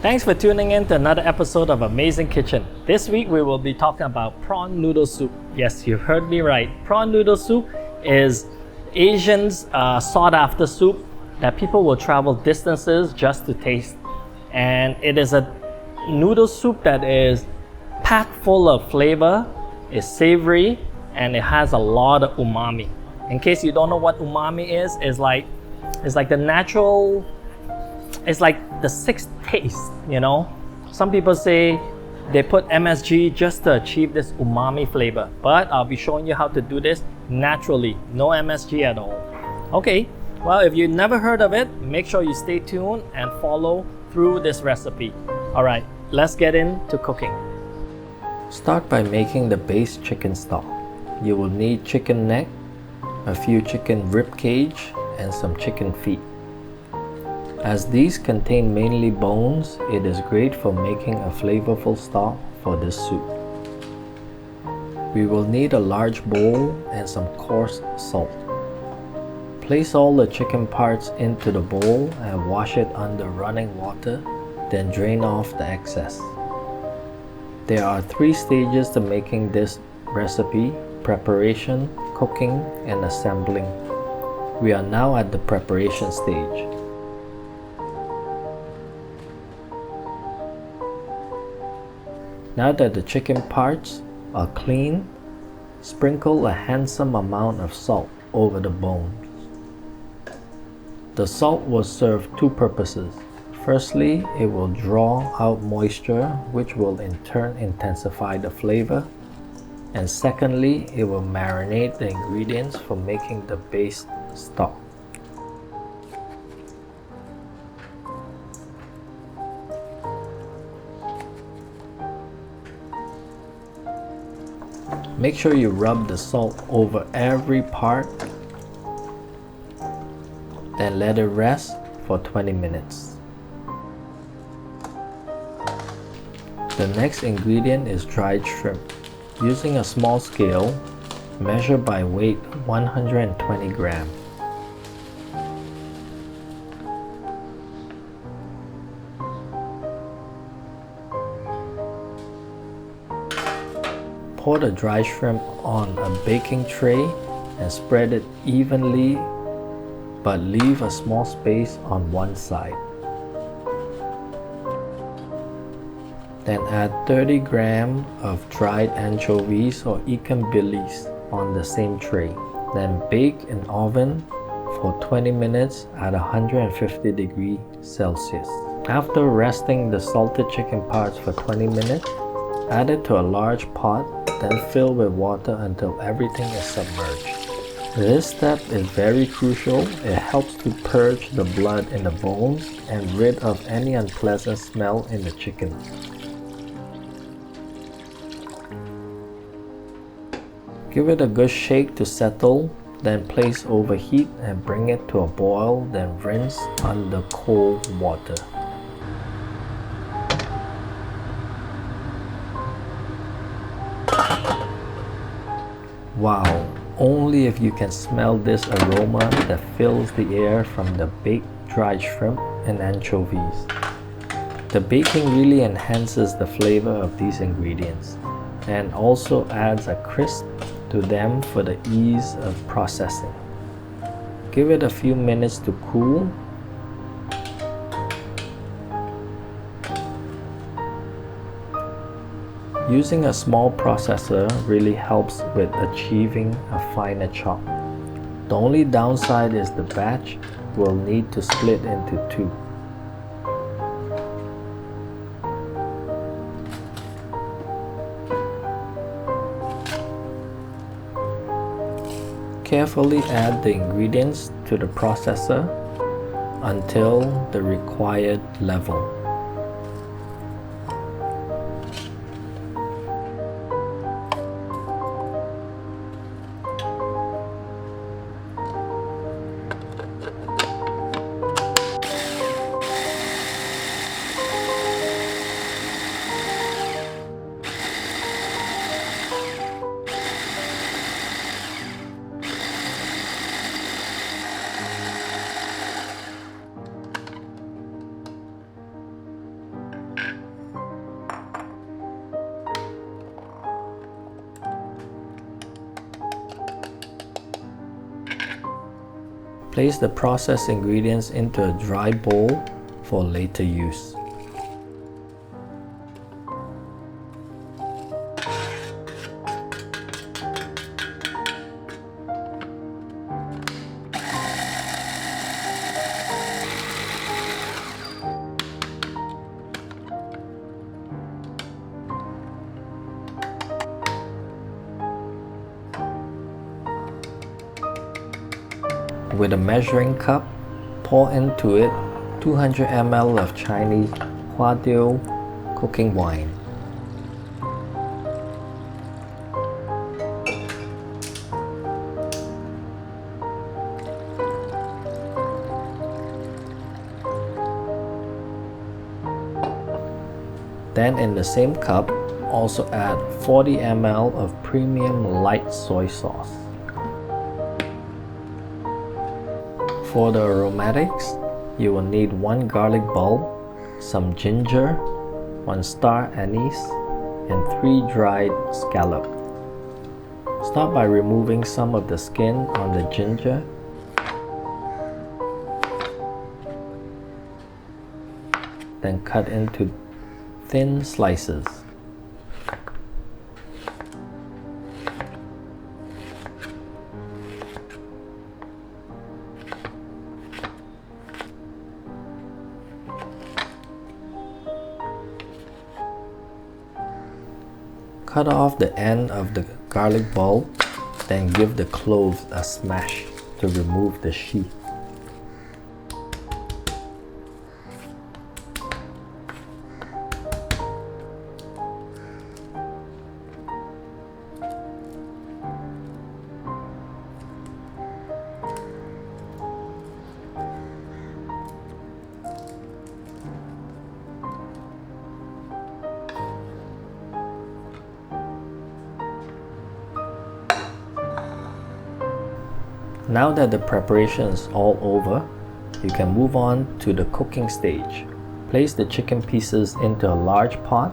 Thanks for tuning in to another episode of Amazing Kitchen. This week we will be talking about prawn noodle soup. Yes, you heard me right. Prawn noodle soup is Asians' sought after soup that people will travel distances just to taste. And it is a noodle soup that is packed full of flavor, it's savory, and it has a lot of umami. In case you don't know what umami is, it's like the natural, it's like the sixth taste, you know? Some people say they put MSG just to achieve this umami flavor, but I'll be showing you how to do this naturally, no MSG at all. Okay, well, if you never heard of it, make sure you stay tuned and follow through this recipe. All right, let's get into cooking. Start by making the base chicken stock. You will need chicken neck, a few chicken rib cage, and some chicken feet. As these contain mainly bones, it is great for making a flavorful stock for this soup. We will need a large bowl and some coarse salt. Place all the chicken parts into the bowl and wash it under running water, then drain off the excess. There are 3 stages to making this recipe: preparation, cooking, and assembling. We are now at the preparation stage. Now that the chicken parts are clean, sprinkle a handsome amount of salt over the bones. The salt will serve 2 purposes. Firstly, it will draw out moisture, which will in turn intensify the flavor. And secondly, it will marinate the ingredients for making the base stock. Make sure you rub the salt over every part, then let it rest for 20 minutes. The next ingredient is dried shrimp. Using a small scale, measure by weight 120 grams. Pour the dry shrimp on a baking tray and spread it evenly, but leave a small space on one side. Then add 30 grams of dried anchovies or ikan bilis on the same tray. Then bake in oven for 20 minutes at 150 degrees Celsius. After resting the salted chicken parts for 20 minutes, add it to a large pot, then fill with water until everything is submerged. This step is very crucial. It helps to purge the blood in the bones and rid of any unpleasant smell in the chicken. Give it a good shake to settle, then place over heat and bring it to a boil, then rinse under cold water. Wow, only if you can smell this aroma that fills the air from the baked dried shrimp and anchovies. The baking really enhances the flavor of these ingredients and also adds a crisp to them for the ease of processing. Give it a few minutes to cool. Using a small processor really helps with achieving a finer chop. The only downside is the batch will need to split into 2. Carefully add the ingredients to the processor until the required level. Place the processed ingredients into a dry bowl for later use. With a measuring cup, pour into it 200 ml of Chinese Huadiao cooking wine. Then in the same cup, also add 40 ml of premium light soy sauce. For the aromatics, you will need 1 garlic bulb, some ginger, 1 star anise, and 3 dried scallops. Start by removing some of the skin on the ginger. Then cut into thin slices. Cut off the end of the garlic bulb, then give the cloves a smash to remove the sheath. Now that the preparation is all over, you can move on to the cooking stage. Place the chicken pieces into a large pot.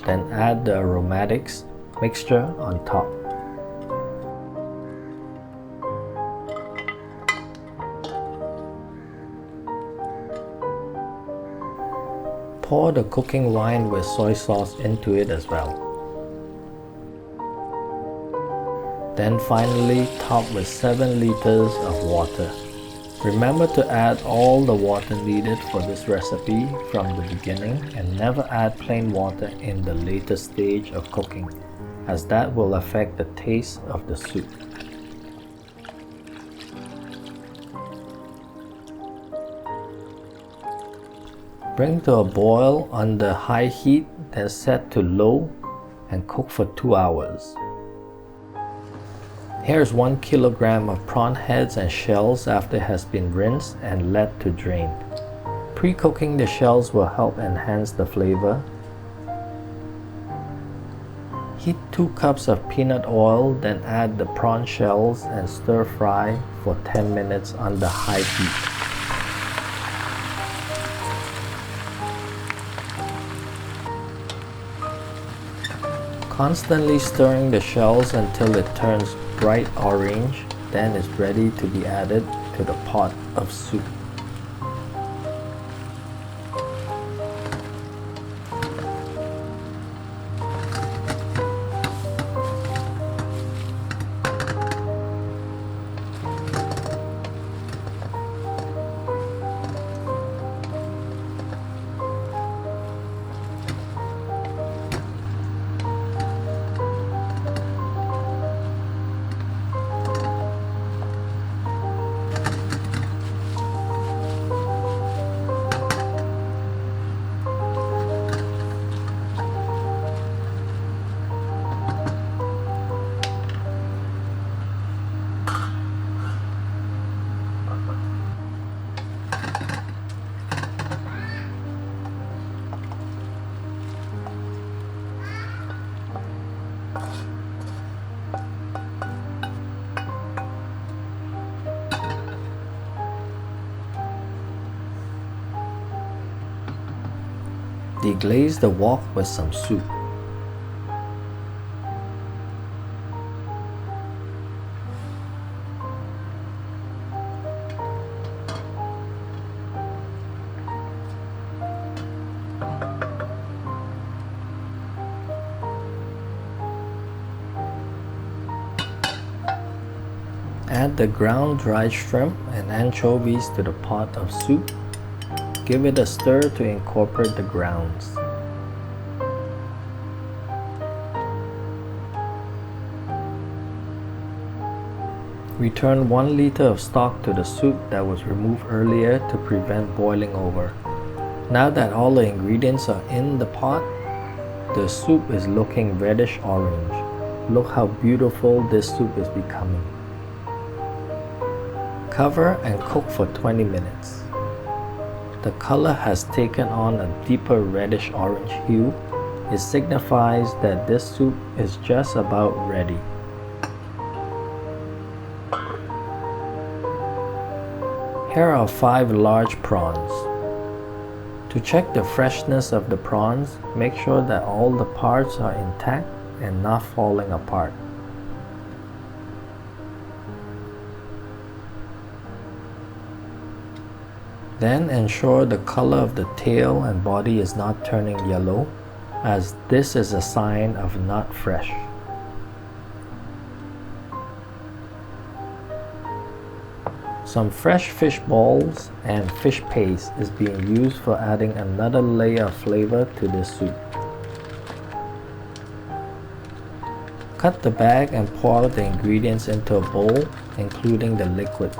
Then add the aromatics mixture on top. Pour the cooking wine with soy sauce into it as well. Then finally top with 7 liters of water. Remember to add all the water needed for this recipe from the beginning and never add plain water in the later stage of cooking, as that will affect the taste of the soup. Bring to a boil under high heat, then set to low and cook for 2 hours. Here's 1 kilogram of prawn heads and shells after it has been rinsed and let to drain. Pre-cooking the shells will help enhance the flavor. Heat 2 cups of peanut oil, then add the prawn shells and stir fry for 10 minutes under high heat. Constantly stirring the shells until it turns bright orange, then it's ready to be added to the pot of soup. Deglaze the wok with some soup. Add the ground dried shrimp and anchovies to the pot of soup. Give it a stir to incorporate the grounds. Return 1 liter of stock to the soup that was removed earlier to prevent boiling over. Now that all the ingredients are in the pot, the soup is looking reddish orange. Look how beautiful this soup is becoming. Cover and cook for 20 minutes. The color has taken on a deeper reddish orange hue. It signifies that this soup is just about ready. Here are 5 large prawns. To check the freshness of the prawns, make sure that all the parts are intact and not falling apart. Then ensure the color of the tail and body is not turning yellow, as this is a sign of not fresh. Some fresh fish balls and fish paste is being used for adding another layer of flavor to this soup. Cut the bag and pour out the ingredients into a bowl, including the liquid.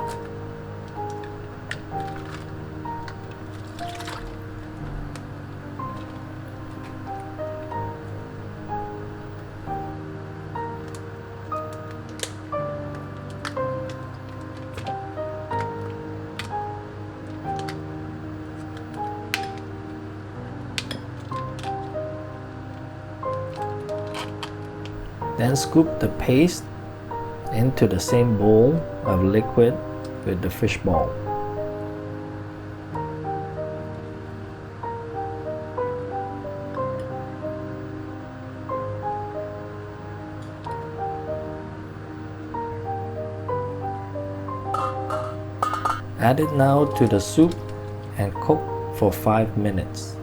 Then scoop the paste into the same bowl of liquid with the fish ball. Add it now to the soup and cook for 5 minutes.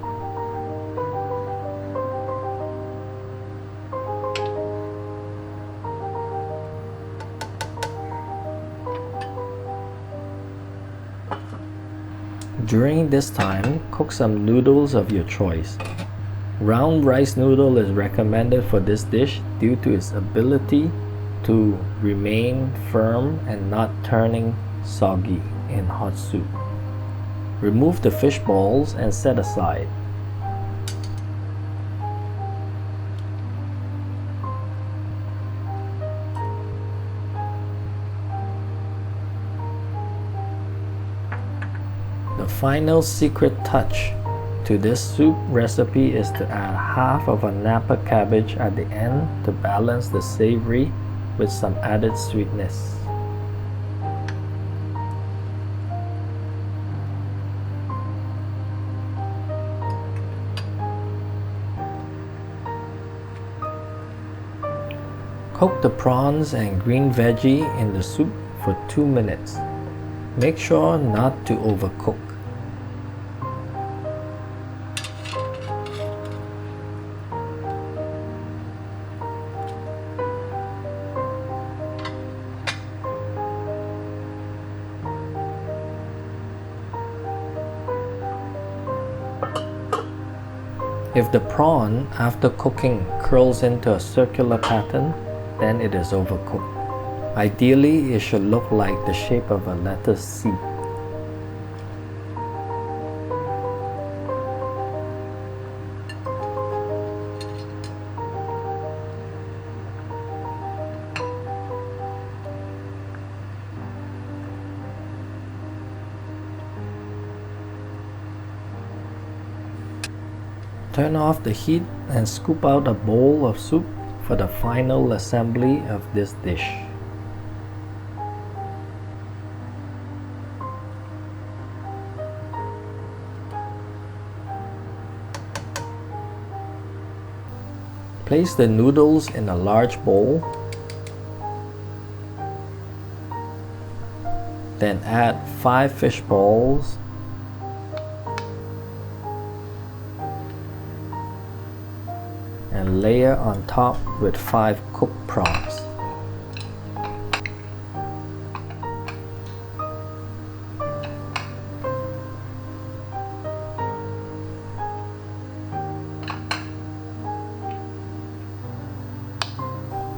During this time, cook some noodles of your choice. Round rice noodle is recommended for this dish due to its ability to remain firm and not turning soggy in hot soup. Remove the fish balls and set aside. The final secret touch to this soup recipe is to add half of a Napa cabbage at the end to balance the savory with some added sweetness. Cook the prawns and green veggie in the soup for 2 minutes. Make sure not to overcook. If the prawn after cooking curls into a circular pattern, then it is overcooked. Ideally, it should look like the shape of a lettuce seed. Turn off the heat and scoop out a bowl of soup for the final assembly of this dish. Place the noodles in a large bowl. Then add 5 fish balls. And layer on top with 5 cooked prawns.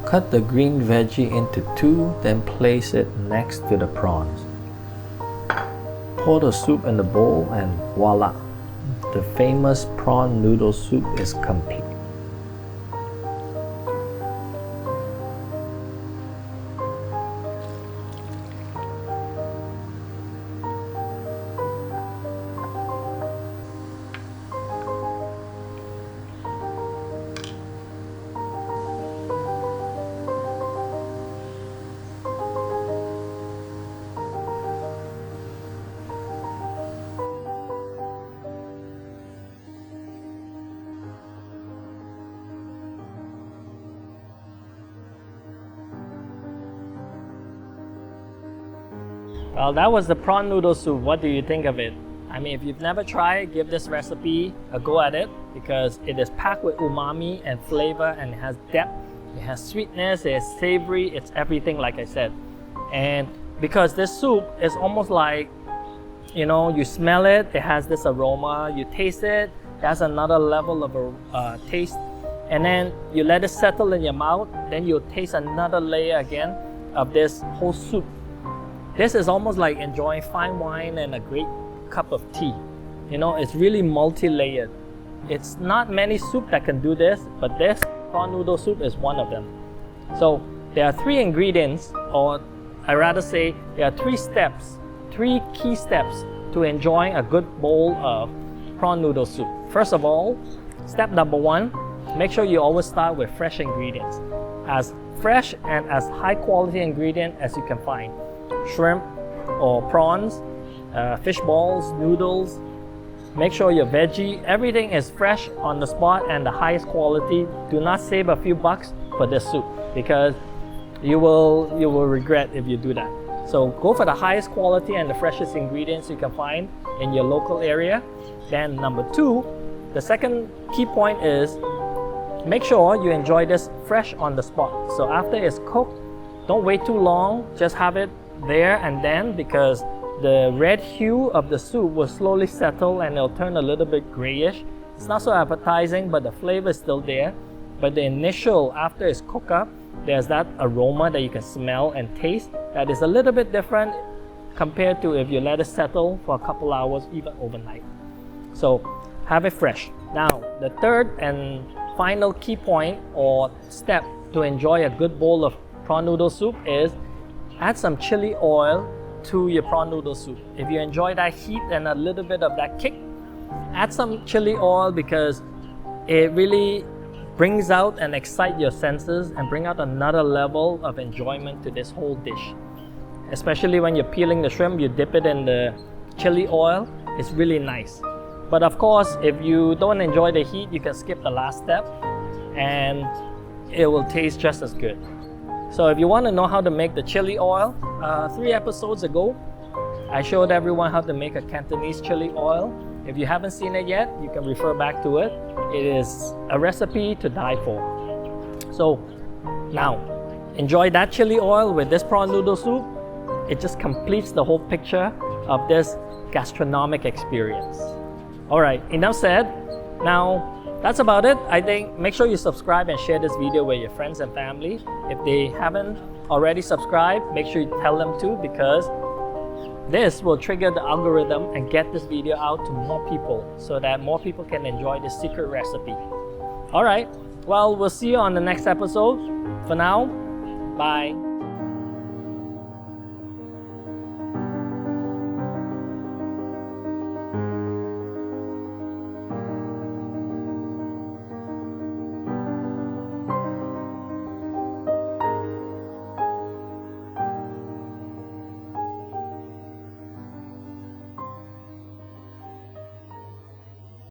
Cut the green veggie into 2, then place it next to the prawns. Pour the soup in the bowl and voila! The famous prawn noodle soup is complete. Well, that was the prawn noodle soup. What do you think of it? I mean, if you've never tried, give this recipe a go at it because it is packed with umami and flavor, and it has depth, it has sweetness, it has savory, it's everything like I said. And because this soup is almost like, you know, you smell it, it has this aroma, you taste it, it has another level of taste, and then you let it settle in your mouth, then you'll taste another layer again of this whole soup. This is almost like enjoying fine wine and a great cup of tea. You know, it's really multi-layered. It's not many soup that can do this, but this prawn noodle soup is one of them. So there are 3 ingredients, or I rather say there are 3 steps, 3 key steps to enjoying a good bowl of prawn noodle soup. First of all, step number 1, make sure you always start with fresh ingredients. As fresh and as high quality ingredient as you can find. Shrimp or prawns, fish balls, noodles. Make sure your veggie, everything is fresh on the spot and the highest quality. Do not save a few bucks for this soup because you will regret if you do that. So go for the highest quality and the freshest ingredients you can find in your local area. Then number 2, the second key point is make sure you enjoy this fresh on the spot. So after it's cooked, don't wait too long, just have it there and then, because the red hue of the soup will slowly settle and it'll turn a little bit grayish. It's not so appetizing, but the flavor is still there. But the initial, after it's cooked up, there's that aroma that you can smell and taste that is a little bit different compared to if you let it settle for a couple hours, even overnight. So have it fresh. Now, the third and final key point or step to enjoy a good bowl of prawn noodle soup is add some chili oil to your prawn noodle soup. If you enjoy that heat and a little bit of that kick, add some chili oil because it really brings out and excites your senses and bring out another level of enjoyment to this whole dish. Especially when you're peeling the shrimp, you dip it in the chili oil. It's really nice. But of course, if you don't enjoy the heat, you can skip the last step and it will taste just as good. So if you want to know how to make the chili oil, 3 episodes ago, I showed everyone how to make a Cantonese chili oil. If you haven't seen it yet, you can refer back to it. It is a recipe to die for. So now, enjoy that chili oil with this prawn noodle soup. It just completes the whole picture of this gastronomic experience. All right, enough said. Now, that's about it. I think make sure you subscribe and share this video with your friends and family. If they haven't already subscribed, make sure you tell them to, because this will trigger the algorithm and get this video out to more people so that more people can enjoy this secret recipe. All right, well, we'll see you on the next episode. For now, bye.